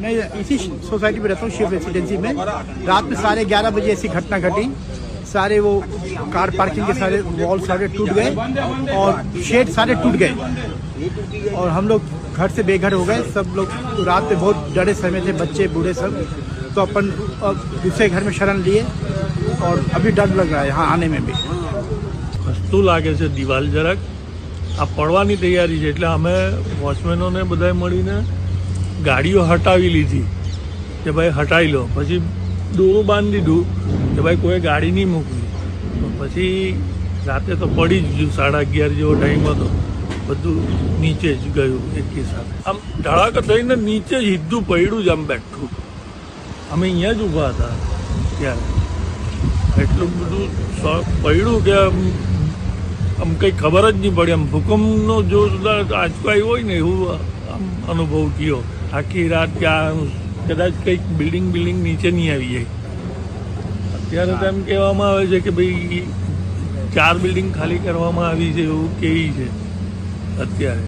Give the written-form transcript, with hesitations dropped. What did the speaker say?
मैं इसी सोसाइटी में रहता हूँ, शिव रेसिडेंसी में। रात में 11:30 बजे ऐसी घटना घटी। सारे वो कार पार्किंग के सारे वॉल सारे टूट गए और शेड सारे टूट गए और हम लोग घर से बेघर हो गए। सब लोग तो रात में बहुत डरे समय थे, बच्चे बूढ़े सब। तो अपन दूसरे घर में शरण लिए और अभी डर लग रहा है यहाँ आने में भी। હસતું લાગે છે દિવાલ જરાક આ પડવાની તૈયારી છે, એટલે અમે વોચમેનોને બધાએ મળીને ગાડીઓ હટાવી લીધી કે ભાઈ હટાવી લો। પછી દોરું બાંધી દીધું કે ભાઈ કોઈ ગાડી નહીં મૂકવી। તો પછી રાતે તો પડી જ ગયું, 11:30 જેવો ટાઈમ હતો, બધું નીચે જ ગયું એકી સાથે। આમ ધડાકા થઈને નીચે જ સીધું પડ્યું જ, આમ બેઠું। અમે અહીંયા જ ઊભા હતા ત્યારે, એટલું બધું પડ્યું કે આમ કંઈ ખબર જ નહીં પડી। આમ ભૂકંપનો જોરદાર આંચકો આવ્યો હોય ને એવું આમ અનુભવ થયો। આખી રાત ત્યાં કદાચ કંઈક બિલ્ડિંગ નીચે નહીં આવી જાય। અત્યારે તો એમ કહેવામાં આવે છે કે ભાઈ 4 બિલ્ડિંગ ખાલી કરવામાં આવી છે એવું કહે છે અત્યારે।